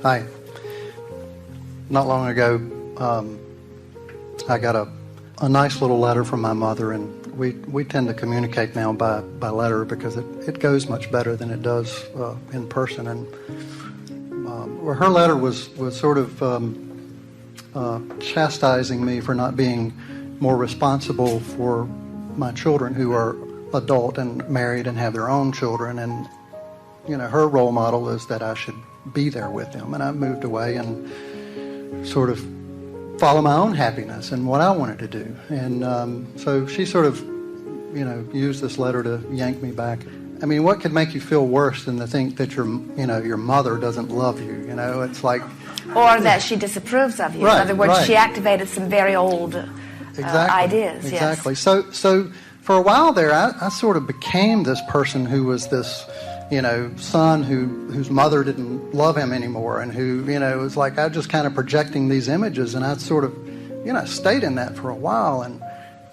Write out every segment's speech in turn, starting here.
Hi. Not long ago, I got a nice little letter from my mother, and we tend to communicate now by letter because it goes much better than it does in person. And her letter was sort of chastising me for not being more responsible for my children, who are adult and married and have their own children. And her role model is that I should be there with them, and I moved away and sort of follow my own happiness and what I wanted to do. And so she sort of used this letter to yank me back. I mean, what could make you feel worse than to think that your mother doesn't love you? It's like, or that she disapproves of you. Right, in other words, right. She activated some very old ideas. Exactly. Yes. So for a while there, I sort of became this person who was this, son whose mother didn't love him anymore, and who, it was like I just kind of projecting these images, and I sort of, stayed in that for a while.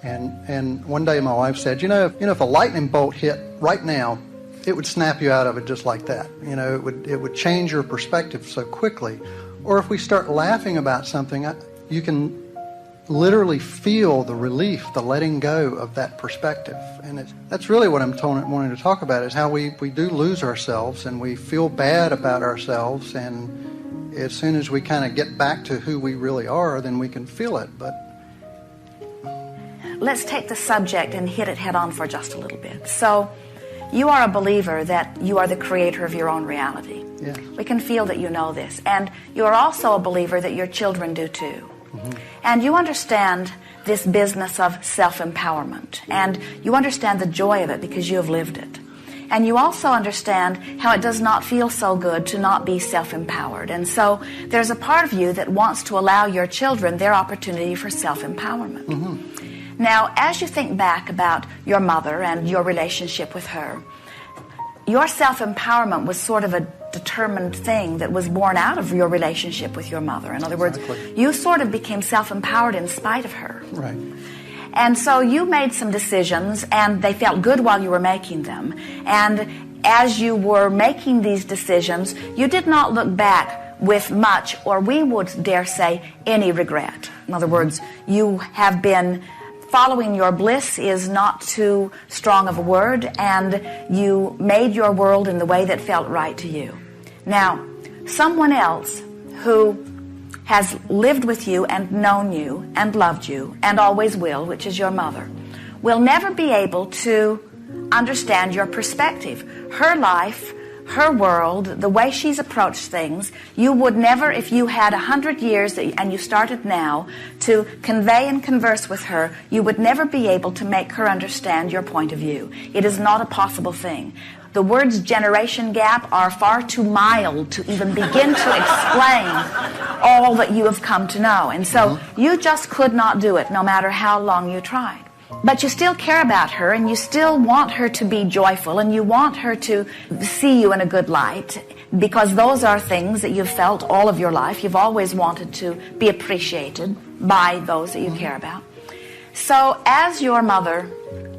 And one day my wife said, if a lightning bolt hit right now, it would snap you out of it just like that. It would change your perspective so quickly. Or if we start laughing about something, you can literally feel the relief, the letting go of that perspective. And that's really what I'm wanting to talk about, is how we do lose ourselves and we feel bad about ourselves. And as soon as we kind of get back to who we really are, then we can feel it. But let's take the subject and hit it head on for just a little bit. So you are a believer that you are the creator of your own reality. Yes. We can feel that you know this. And you are also a believer that your children do too. Mm-hmm. And you understand this business of self-empowerment. And you understand the joy of it because you have lived it. And you also understand how it does not feel so good to not be self-empowered. And so there's a part of you that wants to allow your children their opportunity for self-empowerment. Mm-hmm. Now, as you think back about your mother and your relationship with her, your self-empowerment was sort of a determined thing that was born out of your relationship with your mother. In other words, you sort of became self-empowered in spite of her. Right. And so you made some decisions, and they felt good while you were making them. And as you were making these decisions, you did not look back with much, or we would dare say, any regret. In other words, you have been following your bliss is not too strong of a word, and you made your world in the way that felt right to you. Now, someone else who has lived with you and known you and loved you and always will, which is your mother, will never be able to understand your perspective. Her life, her world, the way she's approached things, you would never, if you had 100 years and you started now to convey and converse with her, you would never be able to make her understand your point of view. It is not a possible thing. The words generation gap are far too mild to even begin to explain all that you have come to know. And so you just could not do it, no matter how long you tried. But you still care about her, and you still want her to be joyful, and you want her to see you in a good light, because those are things that you've felt all of your life. You've always wanted to be appreciated by those that you care about. So as your mother,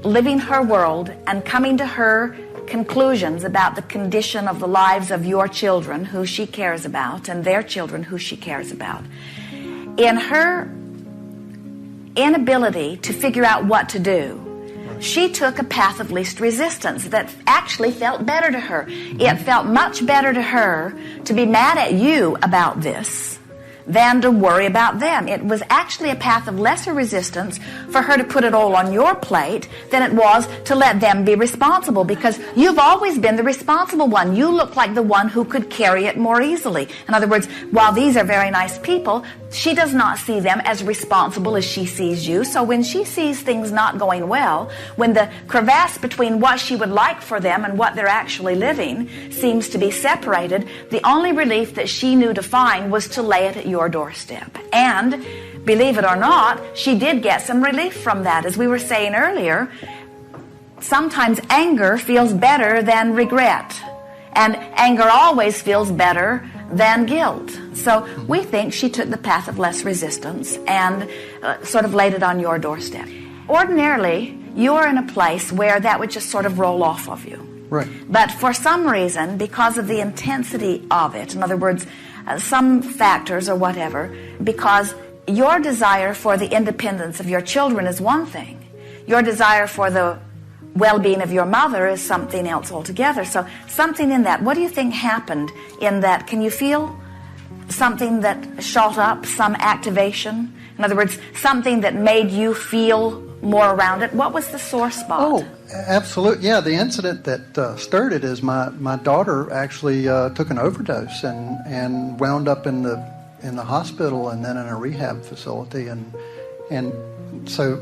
living her world and coming to her conclusions about the condition of the lives of your children who she cares about and their children who she cares about, in her inability to figure out what to do, she took a path of least resistance that actually felt better to her. It felt much better to her to be mad at you about this than to worry about them. It was actually a path of lesser resistance for her to put it all on your plate than it was to let them be responsible, because you've always been the responsible one. You look like the one who could carry it more easily. In other words, while these are very nice people, she does not see them as responsible as she sees you. So when she sees things not going well, when the crevasse between what she would like for them and what they're actually living seems to be separated, the only relief that she knew to find was to lay it at your doorstep. And believe it or not, she did get some relief from that. As we were saying earlier, sometimes anger feels better than regret, and anger always feels better than guilt. So we think she took the path of less resistance and sort of laid it on your doorstep. Ordinarily, you are in a place where that would just sort of roll off of you. Right. But for some reason, because of the intensity of it, in other words, some factors or whatever, because your desire for the independence of your children is one thing, your desire for the well-being of your mother is something else altogether. So something in that, what do you think happened in that? Can you feel something that shot up, some activation? In other words, something that made you feel more around it? What was the sore spot? Oh, absolutely. Yeah, the incident that stirred it is my daughter actually took an overdose and wound up in the hospital and then in a rehab facility. And so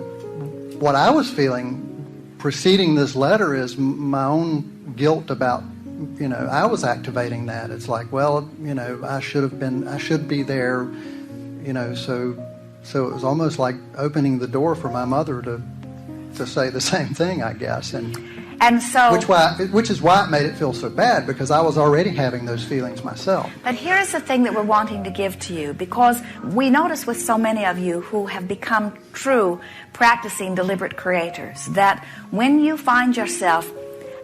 what I was feeling preceding this letter is my own guilt about, I was activating that. It's like, well, I should be there, so it was almost like opening the door for my mother to say the same thing, I guess. And so, which is why it made it feel so bad, because I was already having those feelings myself. But here's the thing that we're wanting to give to you, because we notice with so many of you who have become true practicing deliberate creators, that when you find yourself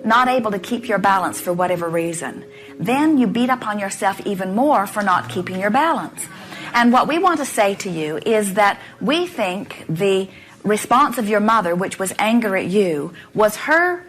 not able to keep your balance for whatever reason, then you beat up on yourself even more for not keeping your balance. And what we want to say to you is that we think the response of your mother, which was anger at you, was her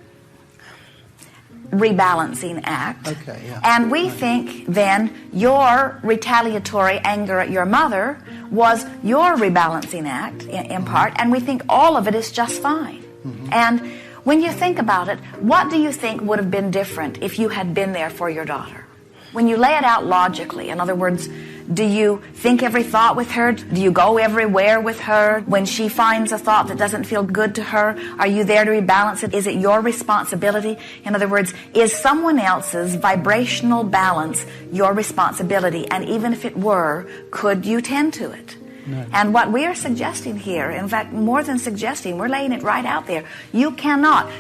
rebalancing act. Okay, yeah. And we think then your retaliatory anger at your mother was your rebalancing act in part, and we think all of it is just fine. Mm-hmm. And when you think about it, what do you think would have been different if you had been there for your daughter? When you lay it out logically, in other words, do you think every thought with her? Do you go everywhere with her? When she finds a thought that doesn't feel good to her, are you there to rebalance it? Is it your responsibility? In other words, is someone else's vibrational balance your responsibility? And even if it were, could you tend to it? No. And what we are suggesting here, in fact, more than suggesting, we're laying it right out there. You cannot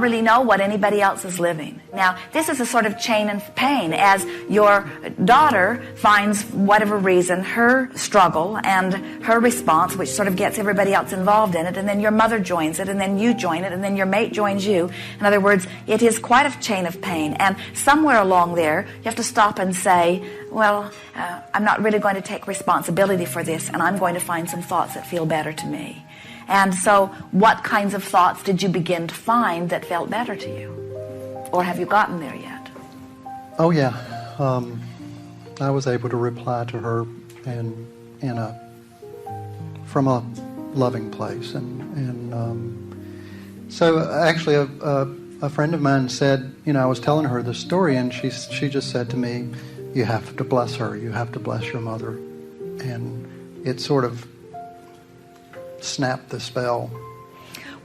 really know what anybody else is living. Now, this is a sort of chain of pain as your daughter finds, whatever reason, her struggle and her response, which sort of gets everybody else involved in it, and then your mother joins it, and then you join it, and then your mate joins you. In other words, it is quite a chain of pain. And somewhere along there, you have to stop and say, well, I'm not really going to take responsibility for this, and I'm going to find some thoughts that feel better to me. And so what kinds of thoughts did you begin to find that felt better to you? Or have you gotten there yet? Oh, yeah. I was able to reply to her from a loving place. So actually a friend of mine said, I was telling her this story, and she just said to me, you have to bless her. You have to bless your mother. And it sort of snapped the spell.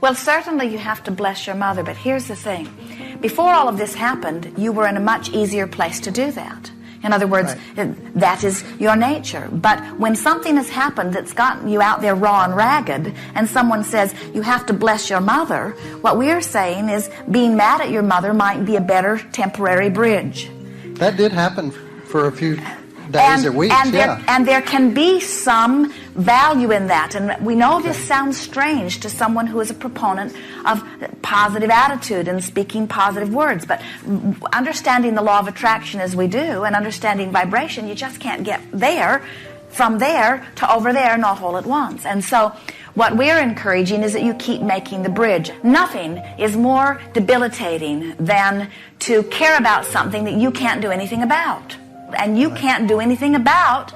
Well, certainly you have to bless your mother, but here's the thing. Before all of this happened, you were in a much easier place to do that. In other words, right. That is your nature. But when something has happened that's gotten you out there raw and ragged, and someone says you have to bless your mother, what we're saying is being mad at your mother might be a better temporary bridge. That did happen for a few days or weeks, and there can be some value in that. And we know this sounds strange to someone who is a proponent of positive attitude and speaking positive words, but understanding the law of attraction as we do and understanding vibration, you just can't get from there to over there, not all at once. And so what we're encouraging is that you keep making the bridge. Nothing is more debilitating than to care about something that you can't do anything about. And you can't do anything about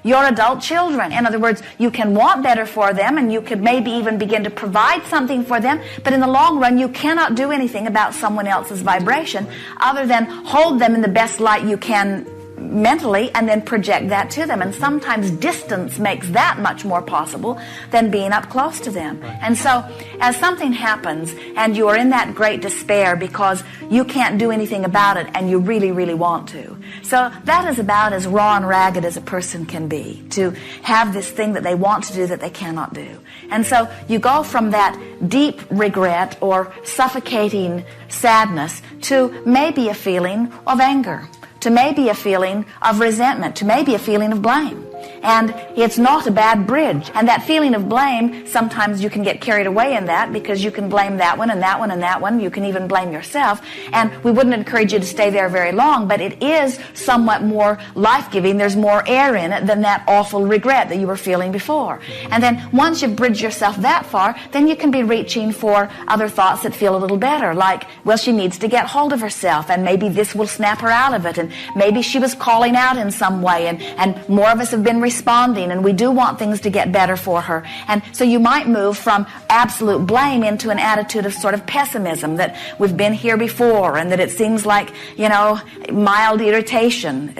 your adult children. In other words, you can want better for them, and you could maybe even begin to provide something for them, but in the long run, you cannot do anything about someone else's vibration other than hold them in the best light you can mentally and then project that to them. And sometimes distance makes that much more possible than being up close to them. And so as something happens and you are in that great despair because you can't do anything about it and you really, really want to. So that is about as raw and ragged as a person can be, to have this thing that they want to do that they cannot do. And so you go from that deep regret or suffocating sadness to maybe a feeling of anger, to maybe a feeling of resentment, to maybe a feeling of blame. And it's not a bad bridge. And that feeling of blame, sometimes you can get carried away in that because you can blame that one and that one and that one. You can even blame yourself. And we wouldn't encourage you to stay there very long, but it is somewhat more life-giving. There's more air in it than that awful regret that you were feeling before. And then once you've bridged yourself that far, then you can be reaching for other thoughts that feel a little better, like, well, she needs to get hold of herself, and maybe this will snap her out of it, and maybe she was calling out in some way, and more of us have been responding, and we do want things to get better for her. And so you might move from absolute blame into an attitude of sort of pessimism, that we've been here before, and that it seems like, mild irritation.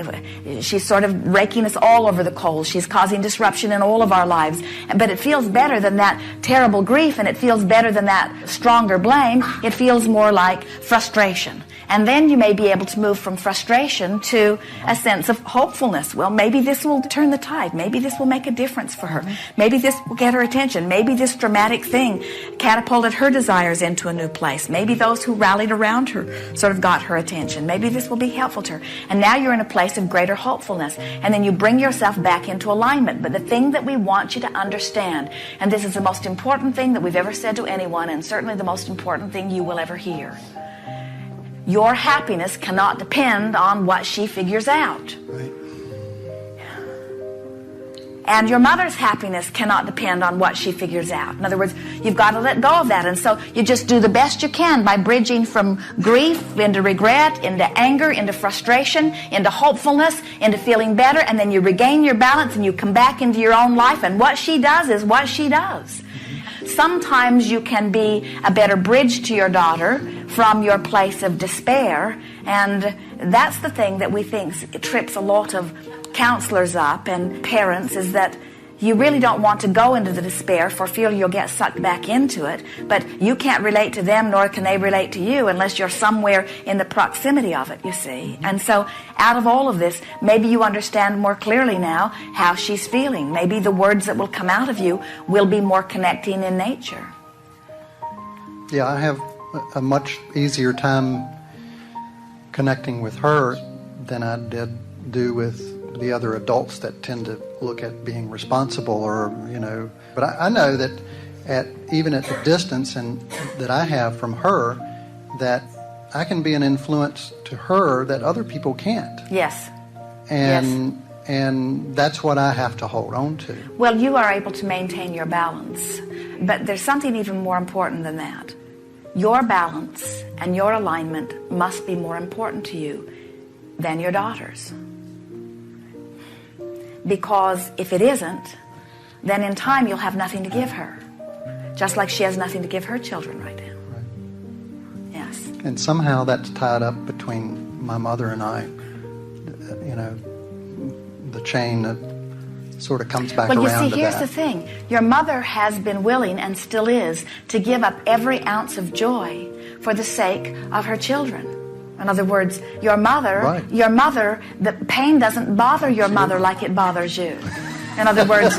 She's sort of raking us all over the coals. She's causing disruption in all of our lives. But it feels better than that terrible grief, and it feels better than that stronger blame. It feels more like frustration. And then you may be able to move from frustration to a sense of hopefulness. Well, maybe this will turn the tide. Maybe this will make a difference for her. Maybe this will get her attention. Maybe this dramatic thing catapulted her desires into a new place. Maybe those who rallied around her sort of got her attention. Maybe this will be helpful to her. And now you're in a place of greater hopefulness. And then you bring yourself back into alignment. But the thing that we want you to understand, and this is the most important thing that we've ever said to anyone, and certainly the most important thing you will ever hear. Your happiness cannot depend on what she figures out. Right. And your mother's happiness cannot depend on what she figures out. In other words, you've got to let go of that. And so you just do the best you can by bridging from grief into regret, into anger, into frustration, into hopefulness, into feeling better. And then you regain your balance and you come back into your own life. And what she does is what she does. Sometimes you can be a better bridge to your daughter from your place of despair, and that's the thing that we think trips a lot of counselors up and parents, is that you really don't want to go into the despair for fear you'll get sucked back into it, but you can't relate to them nor can they relate to you unless you're somewhere in the proximity of it, you see. And so out of all of this, maybe you understand more clearly now how she's feeling. Maybe the words that will come out of you will be more connecting in nature. Yeah, I have a much easier time connecting with her than I do with the other adults that tend to look at being responsible, or but I know that even at the distance and that I have from her, that I can be an influence to her that other people can't. Yes. And that's what I have to hold on to. Well, you are able to maintain your balance, but there's something even more important than that. Your balance and your alignment must be more important to you than your daughter's. Because if it isn't, then in time you'll have nothing to give her. Just like she has nothing to give her children right now. Right. Yes. And somehow that's tied up between my mother and I. The chain that sort of comes back around to that. Well, you see, here's the thing. Your mother has been willing and still is to give up every ounce of joy for the sake of her children. In other words, your mother, the pain doesn't bother your mother like it bothers you. In other words,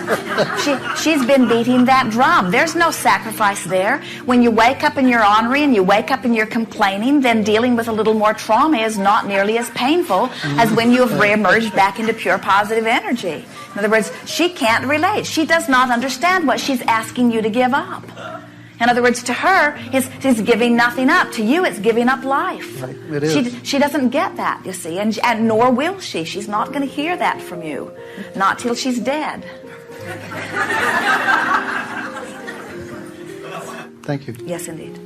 she's been beating that drum. There's no sacrifice there. When you wake up and you're ornery and you wake up and you're complaining, then dealing with a little more trauma is not nearly as painful as when you have reemerged back into pure positive energy. In other words, she can't relate. She does not understand what she's asking you to give up. In other words, to her, it's giving nothing up. To you, it's giving up life. Right, it is. She doesn't get that, you see, and nor will she. She's not going to hear that from you. Not till she's dead. Thank you. Yes, indeed.